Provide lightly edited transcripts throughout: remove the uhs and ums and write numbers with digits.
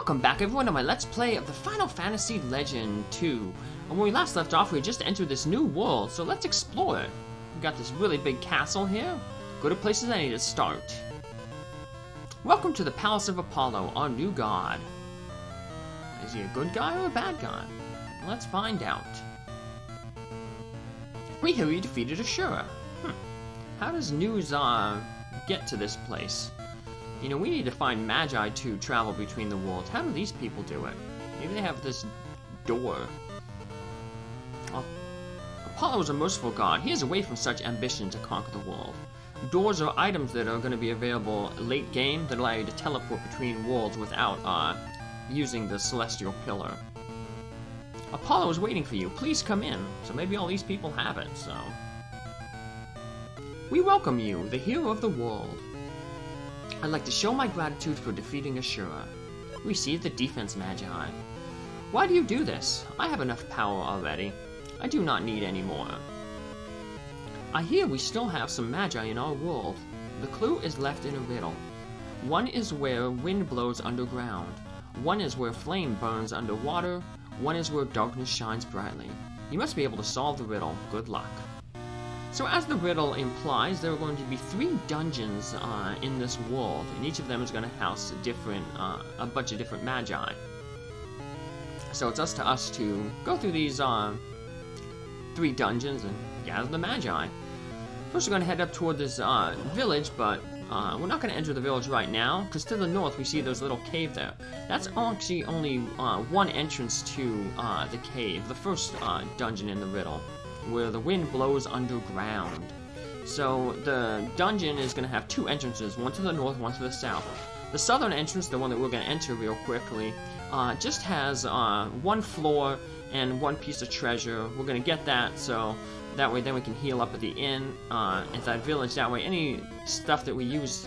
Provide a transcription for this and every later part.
Welcome back everyone to my Let's Play of the Final Fantasy Legend 2. And when we last left off, we had just entered this new world, so let's explore it. We've got this really big castle here. Good a place as any to start. Welcome to the Palace of Apollo, our new god. Is he a good guy or a bad guy? Let's find out. We hear you defeated Ashura. How does news get to this place? You know, we need to find magi to travel between the worlds. How do these people do it? Maybe they have this door. Apollo is a merciful god. He is away from such ambition to conquer the world. Doors are items that are going to be available late game that allow you to teleport between worlds without using the celestial pillar. Apollo is waiting for you. Please come in. So maybe all these people have it, so... We welcome you, the hero of the world. I'd like to show my gratitude for defeating Ashura. Receive the defense magi. Why do you do this? I have enough power already. I do not need any more. I hear we still have some magi in our world. The clue is left in a riddle. One is where wind blows underground. One is where flame burns underwater. One is where darkness shines brightly. You must be able to solve the riddle. Good luck. So as the riddle implies, there are going to be 3 dungeons in this world, and each of them is going to house a bunch of different magi. So it's up to us to go through these 3 dungeons and gather the magi. First we're going to head up toward this village, but we're not going to enter the village right now, because to the north we see there's a little cave there. That's actually only one entrance to the cave, the first dungeon in the riddle, where the wind blows underground. So the dungeon is going to have 2 entrances, one to the north, one to the south. The southern entrance, the one that we're going to enter real quickly, just has 1 floor and 1 piece of treasure. We're going to get that, so that way then we can heal up at the inn at that village. That way any stuff that we use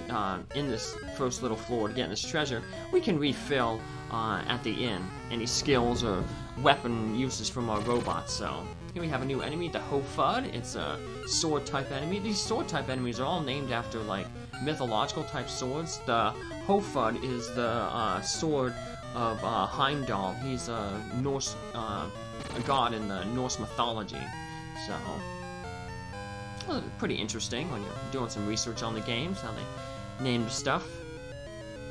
in this first little floor to get in this treasure, we can refill at the inn. Any skills or weapon uses from our robots, so... Here we have a new enemy, the Hofud. It's a sword-type enemy. These sword-type enemies are all named after, like, mythological-type swords. The Hofud is the sword of Heimdall. He's a Norse, a god in the Norse mythology. So, well, pretty interesting when you're doing some research on the games, how they named stuff.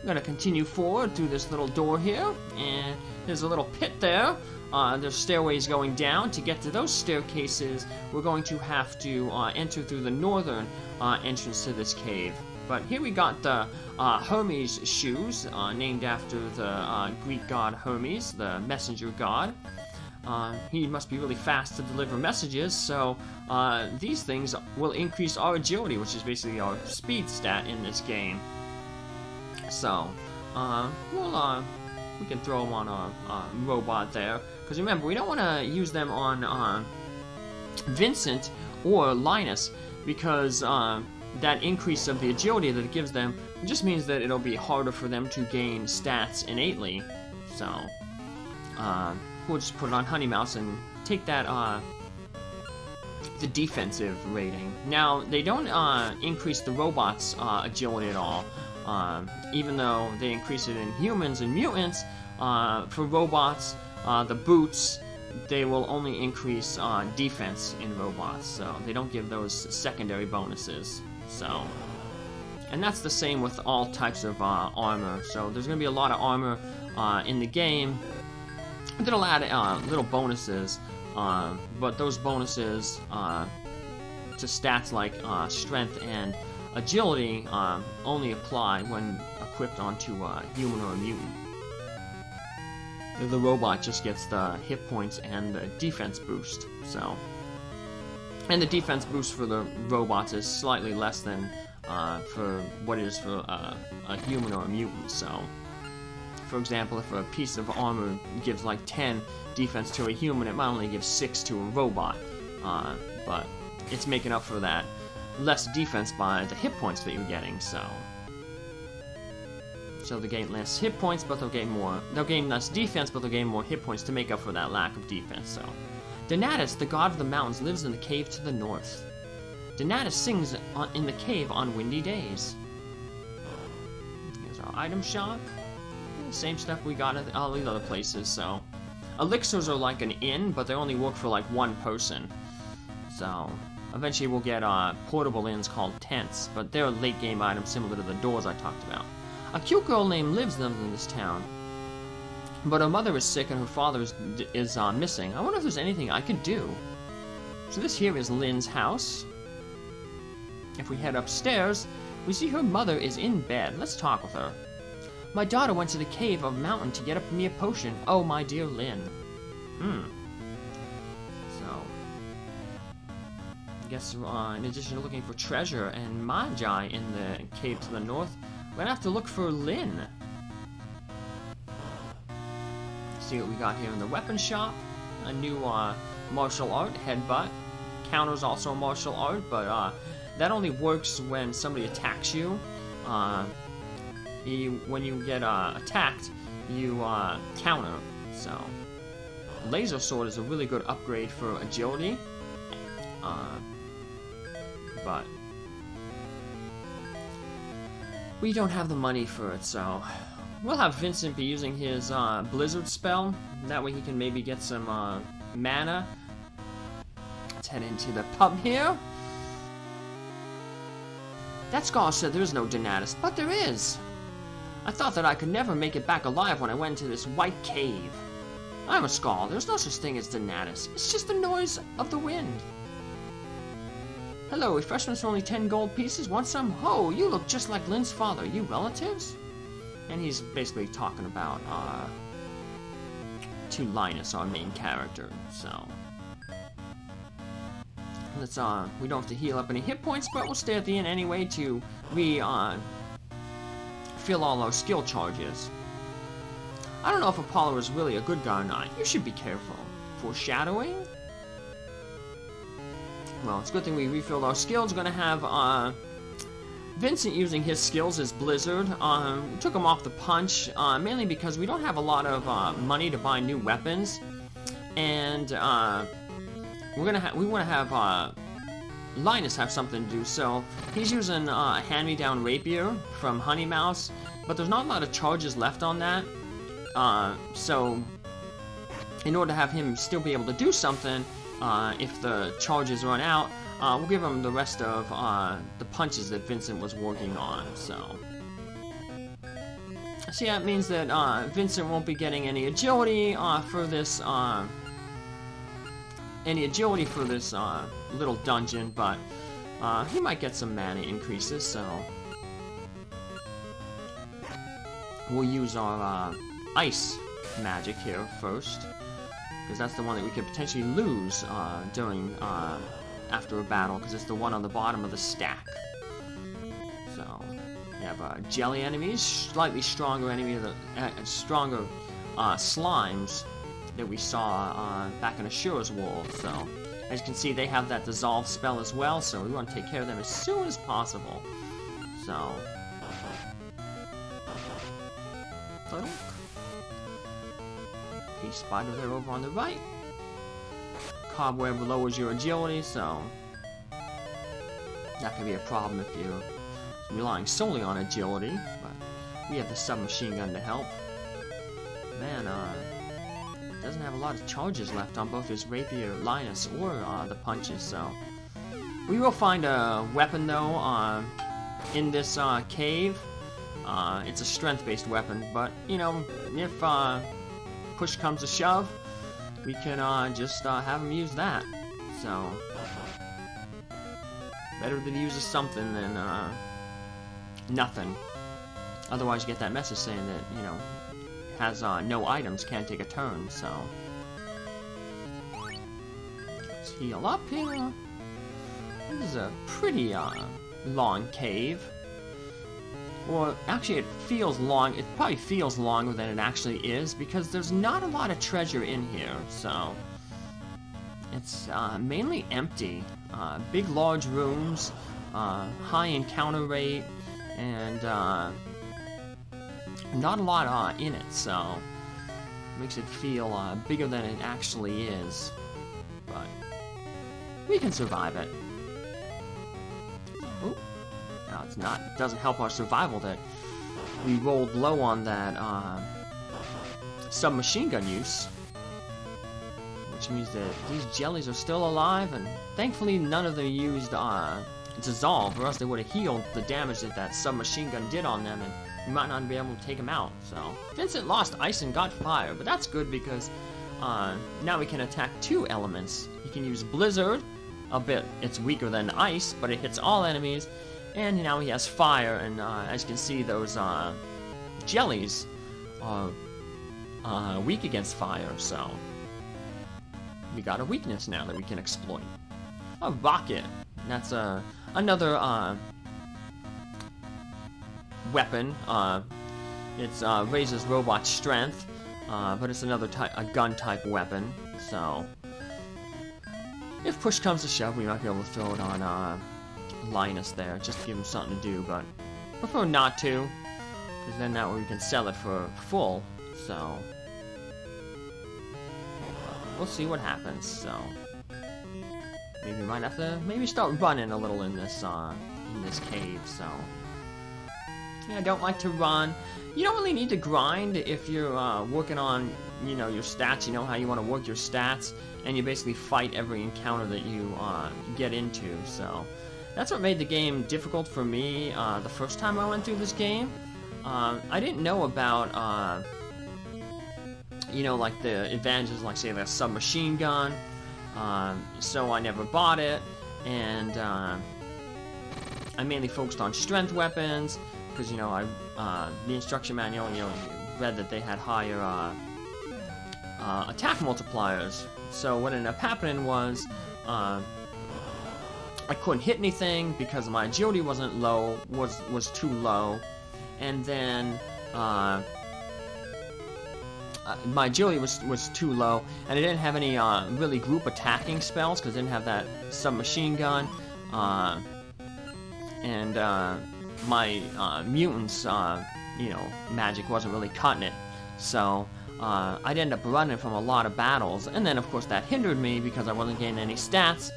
I'm gonna continue forward through this little door here, and there's a little pit there. There's stairways going down. To get to those staircases, we're going to have to enter through the northern entrance to this cave. But here we got the Hermes Shoes, named after the Greek god Hermes, the messenger god. He must be really fast to deliver messages, so these things will increase our agility, which is basically our speed stat in this game. So, we can throw them on a robot there. Because remember, we don't want to use them on Vincent or Linus, because that increase of the agility that it gives them just means that it'll be harder for them to gain stats innately. So, we'll just put it on Honey Mouse and take that, the defensive rating. Now, they don't increase the robot's agility at all. Even though they increase it in humans and mutants, for robots, the boots, they will only increase defense in robots, so they don't give those secondary bonuses. So, and that's the same with all types of armor. So there's going to be a lot of armor in the game that'll add little bonuses, but those bonuses to stats like strength and agility only apply when equipped onto a human or a mutant. The robot just gets the hit points and the defense boost, so... And the defense boost for the robots is slightly less than for what it is for a human or a mutant, so... For example, if a piece of armor gives like 10 defense to a human, it might only give 6 to a robot, but it's making up for that less defense by the hit points that you're getting, so... So they gain less hit points, but they'll gain less defense, but they'll gain more hit points to make up for that lack of defense, so... Donatus, the god of the mountains, lives in the cave to the north. Donatus sings in the cave on windy days. Here's our item shop. Same stuff we got at all these other places, so. Elixirs are like an inn, but they only work for like one person. So, eventually we'll get portable inns called tents, but they're late game items similar to the doors I talked about. A cute girl named lives in this town, but her mother is sick and her father is missing. I wonder if there's anything I could do. So this here is Lynn's house. If we head upstairs, we see her mother is in bed. Let's talk with her. My daughter went to the cave of a mountain to get me a potion. Oh, my dear Lynn. So, I guess in addition to looking for treasure and magi in the cave to the north, we're gonna have to look for Lynn. See what we got here in the weapon shop. A new martial art, headbutt. Counter's also a martial art, but that only works when somebody attacks you. When you get attacked, you counter. So, laser sword is a really good upgrade for agility. But we don't have the money for it, so we'll have Vincent be using his blizzard spell. That way he can maybe get some mana. Let's head into the pub here. That scholar said there is no Donatus, but there is. I thought that I could never make it back alive when I went into this white cave. I'm a scholar. There's no such thing as Donatus. It's just the noise of the wind. Hello, refreshments for only 10 gold pieces. Want some? Oh, you look just like Lynn's father. You relatives? And he's basically talking about to Linus, our main character. So let's we don't have to heal up any hit points, but we'll stay at the inn anyway to fill all our skill charges. I don't know if Apollo is really a good guy or not. You should be careful. Foreshadowing? Well, it's a good thing we refilled our skills. We're gonna have Vincent using his skills as Blizzard. We took him off the punch, mainly because we don't have a lot of money to buy new weapons. And we want to have Linus have something to do, so he's using a hand-me-down rapier from Honey Mouse, but there's not a lot of charges left on that. So in order to have him still be able to do something, if the charges run out, we'll give him the rest of the punches that Vincent was working on. So yeah, it means that Vincent won't be getting any agility for this. Little dungeon, but he might get some mana increases, so we'll use our ice magic here first, because that's the one that we could potentially lose during after a battle, because it's the one on the bottom of the stack. So we have jelly enemies, slightly stronger enemy, stronger slimes that we saw back in Ashura's world. So as you can see, they have that dissolve spell as well, so we want to take care of them as soon as possible. So Peace spider there over on the right. Cobweb lowers your agility, so that could be a problem if you're relying solely on agility, but we have the submachine gun to help. Man, doesn't have a lot of charges left on both his rapier, Linus, or the punches, so we will find a weapon though in this cave. It's a strength-based weapon, but you know, if push comes to shove, we can just have him use that. So better that he uses something than nothing. Otherwise, you get that message saying that, you know, has no items, can't take a turn, so let's heal up here. This is a pretty long cave. Or actually it feels long, it probably feels longer than it actually is, because there's not a lot of treasure in here, so it's mainly empty. Big large rooms, high encounter rate, and not a lot in it, so makes it feel bigger than it actually is, but we can survive it. Oh, no, it's not. It doesn't help our survival that we rolled low on that submachine gun use. Which means that these jellies are still alive, and thankfully none of them used dissolve, or else they would have healed the damage that that submachine gun did on them, and we might not be able to take them out. So Vincent lost ice and got fire, but that's good because now we can attack 2 elements. He can use blizzard, a bit. It's weaker than ice, but it hits all enemies, and now he has fire. And as you can see, those jellies are weak against fire, so we got a weakness now that we can exploit. A rocket. That's another weapon. It raises robot strength, but it's another a gun type weapon. So if push comes to shove, we might be able to throw it on Linus there, just to give him something to do. But prefer not to, because then that way we can sell it for full. So we'll see what happens. So maybe we might have to start running a little in this cave. So yeah, I don't like to run. You don't really need to grind if you're working on your stats. You know how you want to work your stats, and you basically fight every encounter that you get into. So that's what made the game difficult for me the first time I went through this game. I didn't know about like the advantages, like say the submachine gun, so I never bought it, and I mainly focused on strength weapons, because the instruction manual read that they had higher attack multipliers. So what ended up happening was I couldn't hit anything because my agility wasn't low, was too low, and then my agility was too low, and I didn't have any really group attacking spells because I didn't have that submachine gun, and my mutants, magic wasn't really cutting it. So I'd end up running from a lot of battles, and then of course that hindered me because I wasn't getting any stats.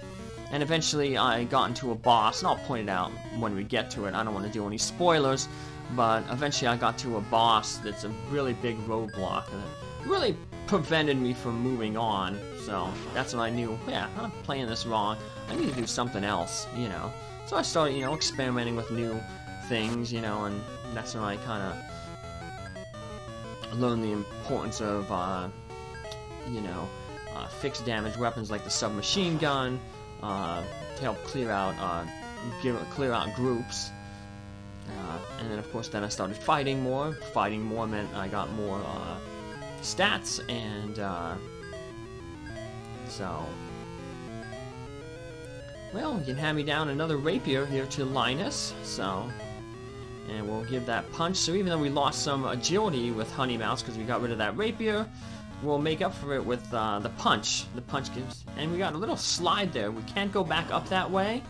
And eventually I got into a boss, and I'll point it out when we get to it. I don't want to do any spoilers, but eventually I got to a boss that's a really big roadblock, and it really prevented me from moving on. So that's when I knew, yeah, I'm playing this wrong. I need to do something else, So I started, experimenting with new things, and that's when I kind of learned the importance of, fixed damage weapons like the submachine gun, to help clear out groups, and then of course I started fighting more. Fighting more meant I got more stats, and so well, you can hand me down another rapier here to Linus. So, and we'll give that punch. So even though we lost some agility with Honey Mouse because we got rid of that rapier, we'll make up for it with the punch. The punch gives, and we got a little slide there. We can't go back up that way,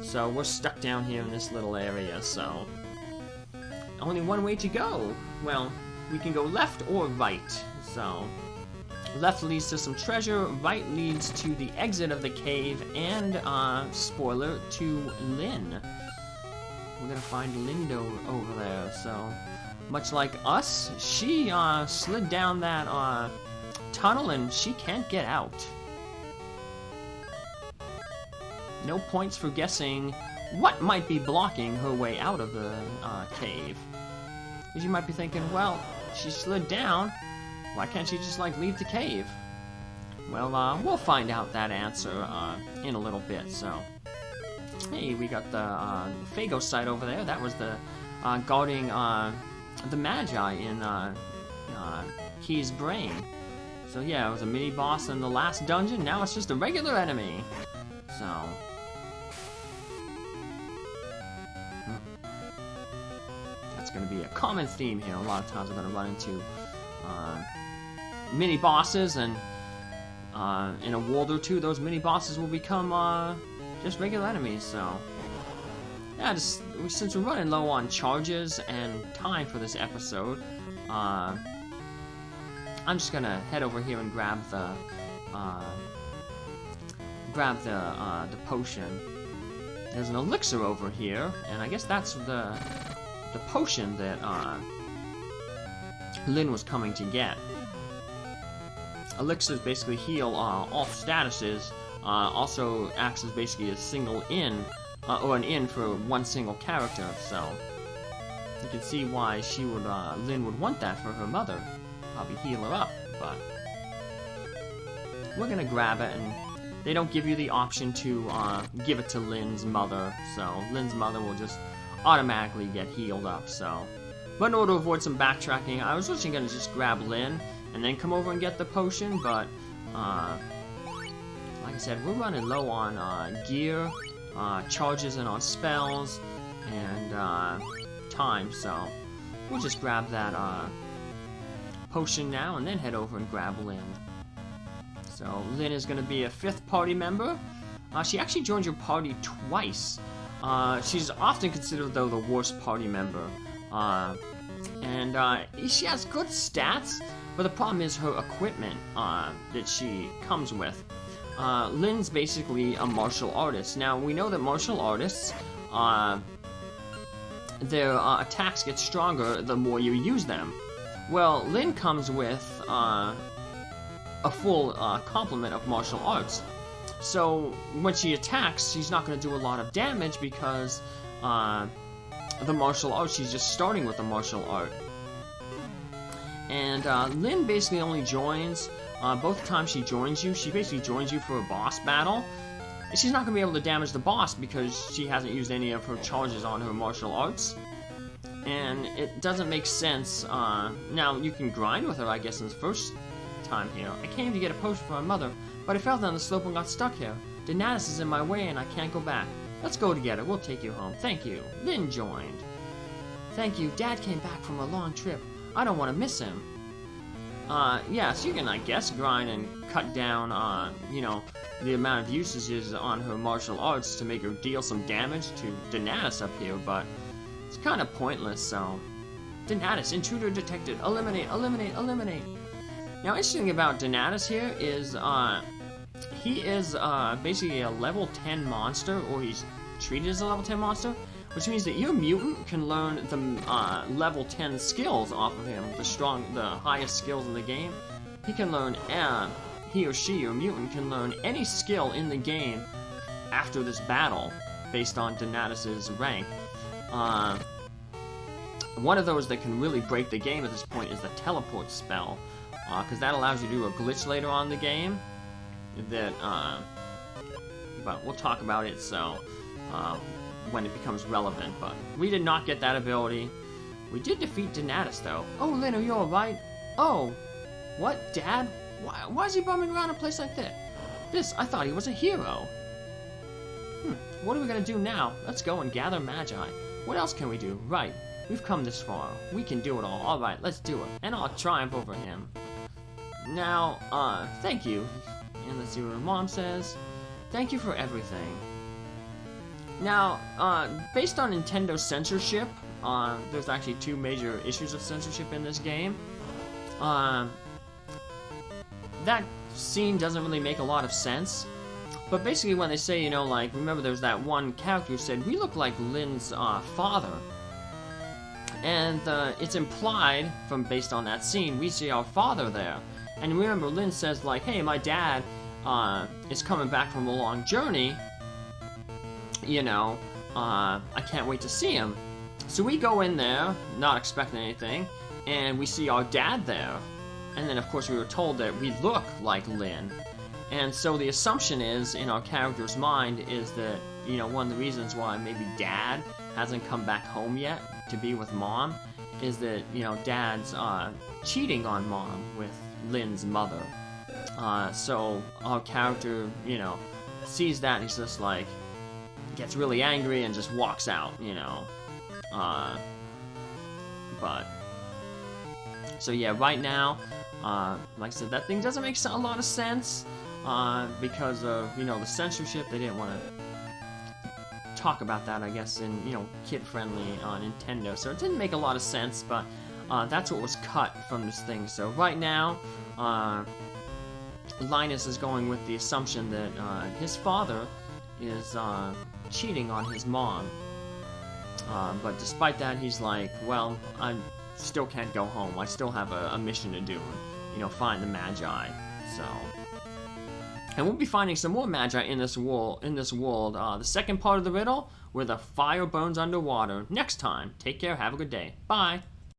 so we're stuck down here in this little area. So only one way to go. Well, we can go left or right. So left leads to some treasure, right leads to the exit of the cave, and spoiler, to Lynn. We're gonna find Lindo over there. So much like us, she slid down that tunnel, and she can't get out. No points for guessing what might be blocking her way out of the cave. Because you might be thinking, well, she slid down, why can't she just leave the cave? Well, we'll find out that answer in a little bit. So hey, we got the Fago site over there. That was the guarding the magi in Key's brain. So yeah, it was a mini boss in the last dungeon. Now it's just a regular enemy. So that's going to be a common theme here. A lot of times we're going to run into mini bosses, and in a world or two, those mini bosses will become just regular enemies. So yeah, since we're running low on charges and time for this episode, I'm just gonna head over here and grab the potion. There's an elixir over here, and I guess that's the potion that Lynn was coming to get. elixirs basically heal all statuses. Also acts as basically a single in, or an in for one single character, so you can see why she would, Lyn would want that for her mother. Probably heal her up, but we're gonna grab it, and they don't give you the option to give it to Lyn's mother, so Lyn's mother will just automatically get healed up, so. But in order to avoid some backtracking, I was originally gonna just grab Lyn and then come over and get the potion, but like I said, we're running low on gear, charges, and on spells, and time, so we'll just grab that potion now and then head over and grab Lyn. So Lyn is going to be a 5th party member. She actually joined your party twice. She's often considered, though, the worst party member. And she has good stats, but the problem is her equipment that she comes with. Lyn's basically a martial artist. Now, we know that martial artists, their attacks get stronger the more you use them. Well, Lyn comes with a full complement of martial arts. So when she attacks, she's not going to do a lot of damage because the martial art, she's just starting with the martial art. And Lyn basically only joins, both times she joins you, she basically joins you for a boss battle. She's not going to be able to damage the boss because she hasn't used any of her charges on her martial arts. And it doesn't make sense. Now, you can grind with her, I guess, in the first time here. I came to get a potion for my mother, but I fell down the slope and got stuck here. Donatus is in my way and I can't go back. Let's go together. We'll take you home. Thank you. Lyn joined. Thank you. Dad came back from a long trip. I don't want to miss him. Yeah, so you can, I guess, grind and cut down, you know, the amount of usages on her martial arts to make her deal some damage to Donatus up here, but it's kind of pointless, so. Donatus, intruder detected. Eliminate, eliminate, eliminate. Now, interesting about Donatus here is, he is, basically a level 10 monster, or he's treated as a level 10 monster, which means that your mutant can learn the, level 10 skills off of him, the highest skills in the game. He can learn, he or she, your mutant, can learn any skill in the game after this battle, based on Donatus's rank. One of those that can really break the game at this point is the teleport spell, because that allows you to do a glitch later on in the game, that, but we'll talk about it, so, when it becomes relevant, but we did not get that ability. We did defeat Donatus, though. Oh, Lyn, are you alright? Oh, what, Dad? Why is he bumming around a place like that? I thought he was a hero. What are we gonna do now? Let's go and gather magi. What else can we do? Right, we've come this far. We can do it all. Alright, let's do it. And I'll triumph over him. Now, thank you. And let's see what her mom says. Thank you for everything. Now, based on Nintendo censorship, there's actually 2 major issues of censorship in this game. That scene doesn't really make a lot of sense. But basically when they say, you know, like, remember there's that one character who said, we look like Lyn's father. And it's implied, based on that scene, we see our father there. And remember, Lyn says, like, hey, my dad is coming back from a long journey. You know, I can't wait to see him. So we go in there, not expecting anything, and we see our dad there. And then, of course, we were told that we look like Lyn. And so the assumption is, in our character's mind, is that, you know, one of the reasons why maybe Dad hasn't come back home yet to be with Mom is that, you know, Dad's cheating on Mom with Lyn's mother. So our character, you know, sees that and he's just like, gets really angry and just walks out, you know. But so yeah, right now, like I said, that thing doesn't make a lot of sense because of, you know, the censorship. They didn't want to talk about that, I guess, in, you know, kid-friendly Nintendo. So it didn't make a lot of sense, but that's what was cut from this thing. So right now, Linus is going with the assumption that his father is cheating on his mom. But despite that, he's like, well, I still can't go home. I still have a mission to do, you know, find the magi. So, and we'll be finding some more magi in this world. The second part of the riddle, where the fire burns underwater. Next time. Take care. Have a good day. Bye.